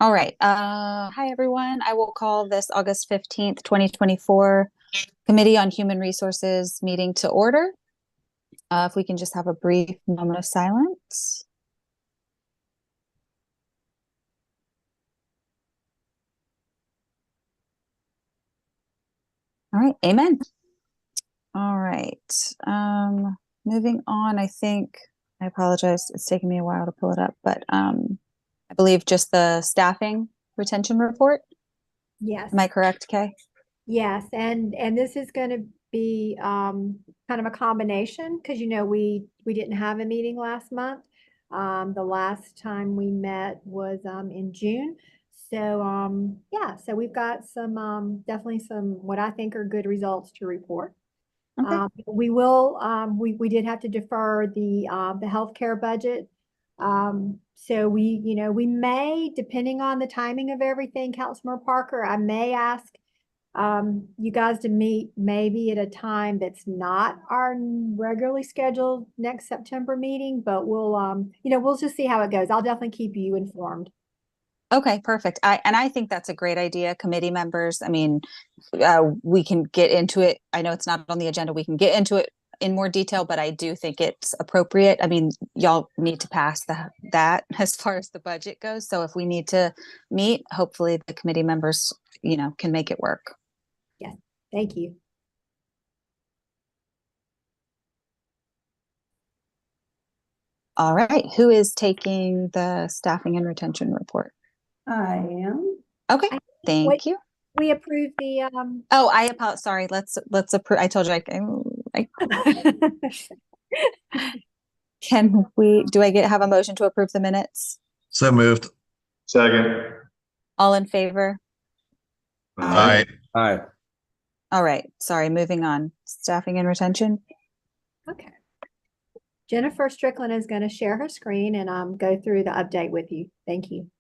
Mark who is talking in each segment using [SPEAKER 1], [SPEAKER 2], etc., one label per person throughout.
[SPEAKER 1] All right. Hi, everyone. I will call this August 15th, 2024 Committee on Human Resources meeting to order. If we can just have a brief moment of silence. All right. Amen. All right. Moving on, I apologize. It's taking me a while to pull it up, but I believe just the staffing retention report.
[SPEAKER 2] Yes,
[SPEAKER 1] Am I correct, Kay?
[SPEAKER 2] yes, and this is going to be kind of a combination because we didn't have a meeting last month. The last time we met was in June. So yeah, so we've got some definitely some what I think are good results to report.
[SPEAKER 1] Okay.
[SPEAKER 2] We did have to defer the healthcare budget. So we may, depending on the timing of everything, Councilmember Parker, I may ask you guys to meet maybe at a time that's not our regularly scheduled next September meeting, but we'll just see how it goes. I'll definitely keep you informed.
[SPEAKER 1] Okay, perfect. I think that's a great idea. Committee members, I mean, we can get into it. I know it's not on the agenda. We can get into it in more detail, but I do think it's appropriate. I mean, y'all need to pass that as far as the budget goes. So if we need to meet, hopefully the committee members, can make it work.
[SPEAKER 2] Yes, thank you.
[SPEAKER 1] All right. Who is taking the staffing and retention report?
[SPEAKER 3] I am.
[SPEAKER 1] Okay.
[SPEAKER 2] I
[SPEAKER 1] Thank you.
[SPEAKER 2] We approve the
[SPEAKER 1] Oh, I apologize. Sorry. Let's approve. I told you I do I have a motion to approve the minutes?
[SPEAKER 4] So moved.
[SPEAKER 5] Second.
[SPEAKER 1] All in favor?
[SPEAKER 4] Aye.
[SPEAKER 5] Aye.
[SPEAKER 1] All right. Sorry, moving on. Staffing and retention.
[SPEAKER 2] Okay. Jennifer Strickland is going to share her screen and go through the update with you. Thank you.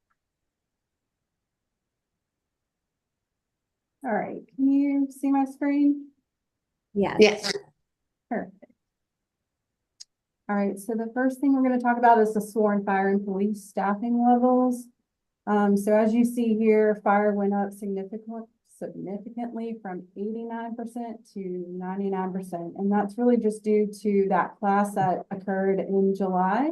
[SPEAKER 3] All right. Can you see my screen?
[SPEAKER 2] Yes.
[SPEAKER 3] Yes. Perfect. All right. So the first thing we're going to talk about is the sworn fire and police staffing levels. So as you see here, fire went up significantly from 89% to 99%. And that's really just due to that class that occurred in July.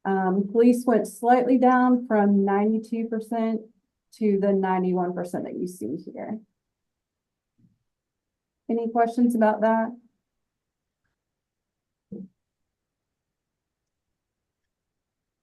[SPEAKER 3] Police went slightly down from 92% to the 91% that you see here. Any questions about that?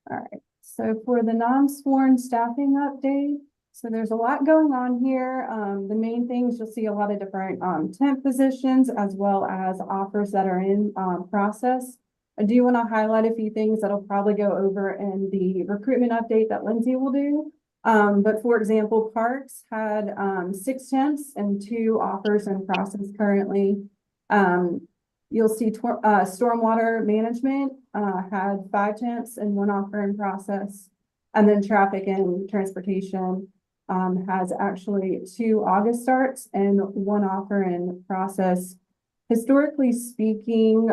[SPEAKER 3] All right, so for the non-sworn staffing update, so there's a lot going on here. The main things, you'll see a lot of different temp positions as well as offers that are in process. I do want to highlight a few things that'll probably go over in the recruitment update that Lindsay will do. But for example, Parks had 6 temps and 2 offers in process currently. You'll see stormwater management had 5 temps and 1 offer in process. And then traffic and transportation has actually 2 August starts and 1 offer in process. Historically speaking,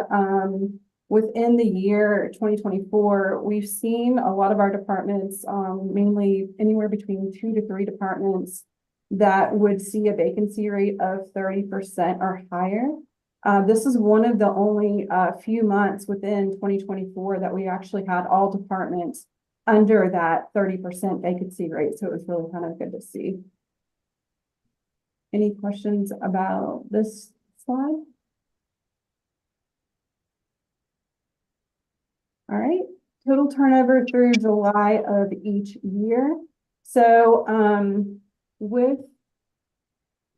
[SPEAKER 3] within the year 2024, we've seen a lot of our departments, mainly anywhere between 2 to 3 departments that would see a vacancy rate of 30% or higher. This is one of the only few months within 2024 that we actually had all departments under that 30% vacancy rate. So it was really kind of good to see. Any questions about this slide? All right, total turnover through July of each year. So with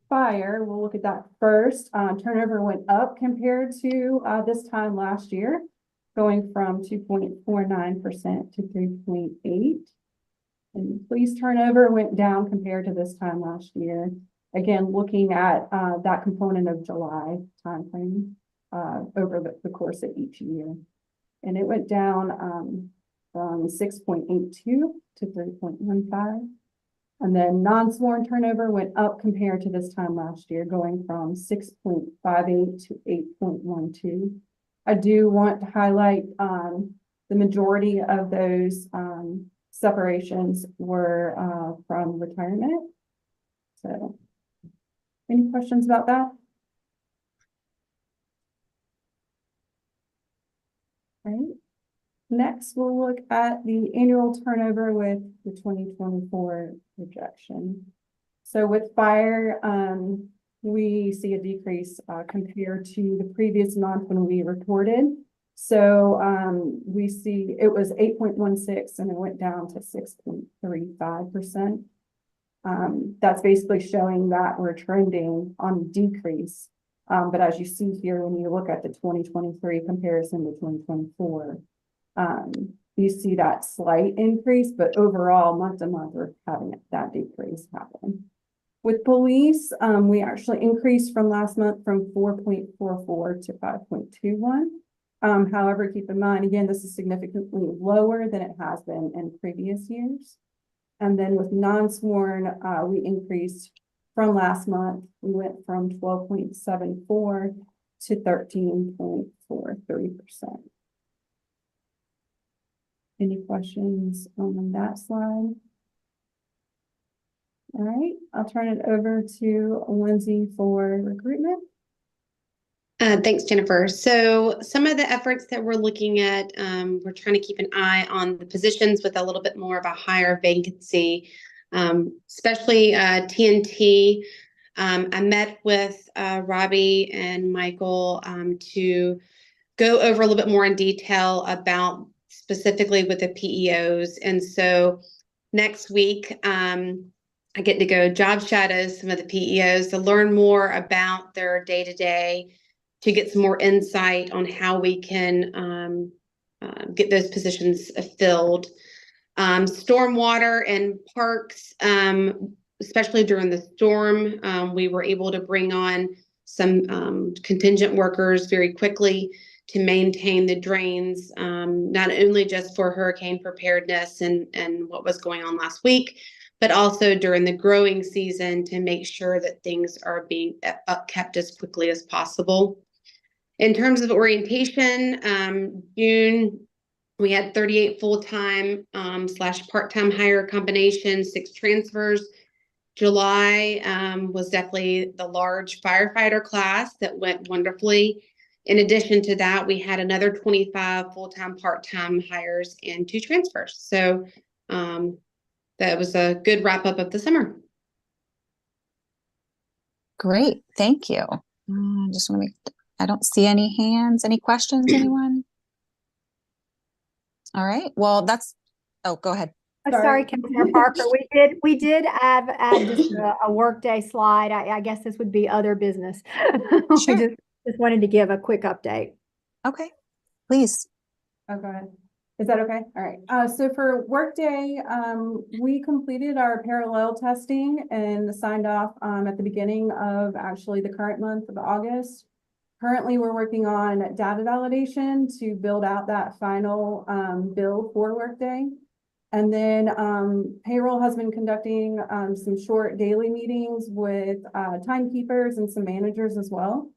[SPEAKER 3] fire, we'll look at that first. Turnover went up compared to this time last year, going from 2.49% to 3.8%. And police turnover went down compared to this time last year. Again, looking at that component of July timeframe over the course of each year. And it went down from 6.82 to 3.15. And then non-sworn turnover went up compared to this time last year, going from 6.58 to 8.12. I do want to highlight the majority of those separations were from retirement. So, any questions about that? All right. Next, we'll look at the annual turnover with the 2024 projection. So with fire, we see a decrease compared to the previous month when we reported. So we see it was 8.16 and it went down to 6.35%. That's basically showing that we're trending on a decrease. But as you see here, when you look at the 2023 comparison to 2024, you see that slight increase, but overall month to month, we're having that decrease happen. With police, we actually increased from last month from 4.44 to 5.21. However, keep in mind, again, this is significantly lower than it has been in previous years. And then with non-sworn, we increased from last month. We went from 12.74 to 13.43%. Any questions on that slide? All right, I'll turn it over to Lindsay for recruitment.
[SPEAKER 5] Thanks, Jennifer. So some of the efforts that we're looking at, we're trying to keep an eye on the positions with a little bit more of a higher vacancy, especially TNT. I met with Robbie and Michael to go over a little bit more in detail about specifically with the PEOs. And so next week, I get to go job shadow some of the PEOs to learn more about their day-to-day, to get some more insight on how we can get those positions filled. Stormwater and parks, especially during the storm, we were able to bring on some contingent workers very quickly to maintain the drains, not only just for hurricane preparedness and what was going on last week, but also during the growing season to make sure that things are being kept as quickly as possible. In terms of orientation, June, we had 38 full-time / part-time hire combination, 6 transfers. July was definitely the large firefighter class that went wonderfully. In addition to that, we had another 25 full-time, part-time hires and 2 transfers. So that was a good wrap up of the summer.
[SPEAKER 1] Great, thank you. Just want to make, I don't see any hands. Any questions, anyone? All right, well, that's, oh, go ahead.
[SPEAKER 2] Sorry, Councilor Parker. We did add just a workday slide. I guess this would be other business.
[SPEAKER 1] Sure.
[SPEAKER 2] We just wanted to give a quick update.
[SPEAKER 1] Okay, please.
[SPEAKER 3] Okay. Is that okay? All right. So for Workday, we completed our parallel testing and signed off at the beginning of actually the current month of August. Currently, we're working on data validation to build out that final bill for Workday. And then payroll has been conducting some short daily meetings with timekeepers and some managers as well.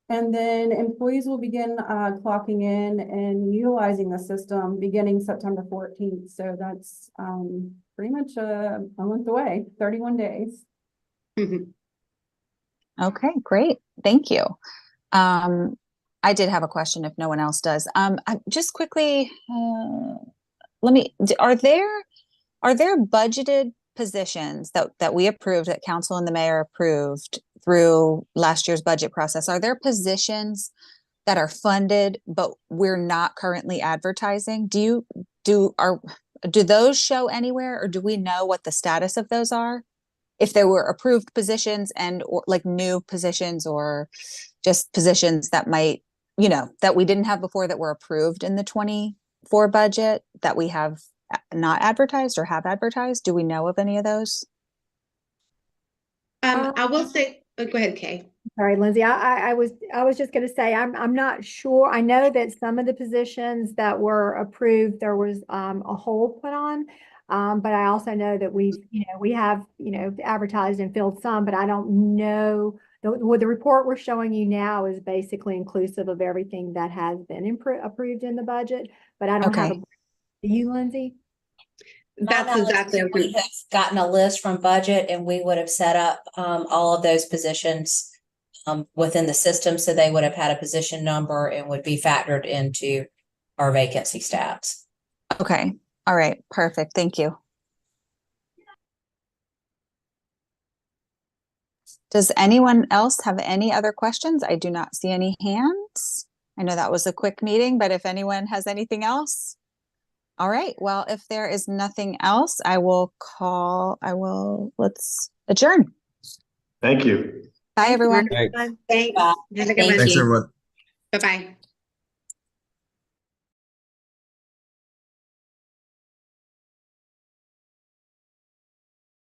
[SPEAKER 3] And then employees will begin clocking in and utilizing the system beginning September 14th. So that's pretty much a month away, 31 days.
[SPEAKER 1] Okay, great. Thank you. I did have a question if no one else does. Just quickly, are there budgeted positions that we approved, that council and the mayor approved through last year's budget process? Are there positions that are funded but we're not currently advertising? Do those show anywhere, or do we know what the status of those are? If there were approved positions or like new positions, or just positions that might, that we didn't have before that were approved in the 24 budget that we have not advertised or have advertised? Do we know of any of those?
[SPEAKER 5] I will say, go ahead, Kay.
[SPEAKER 2] Sorry, Lindsay. I was just going to say I'm not sure. I know that some of the positions that were approved, there was a hold put on. But I also know that we have advertised and filled some, but I don't know. The report we're showing you now is basically inclusive of everything that has been approved in the budget, but I don't have do you, Lindsay?
[SPEAKER 5] That's
[SPEAKER 6] My knowledge
[SPEAKER 5] exactly
[SPEAKER 6] is
[SPEAKER 5] what
[SPEAKER 6] we have gotten a list from budget and we would have set up all of those positions within the system, so they would have had a position number and would be factored into our vacancy stats.
[SPEAKER 1] Okay. All right. Perfect. Thank you. Does anyone else have any other questions? I do not see any hands. I know that was a quick meeting, but if anyone has anything else. All right. Well, if there is nothing else, let's adjourn.
[SPEAKER 4] Thank you.
[SPEAKER 1] Bye, everyone.
[SPEAKER 5] Thanks.
[SPEAKER 6] Bye.
[SPEAKER 5] Have a good
[SPEAKER 6] Thank
[SPEAKER 5] one.
[SPEAKER 4] Thanks, everyone.
[SPEAKER 5] Bye-bye.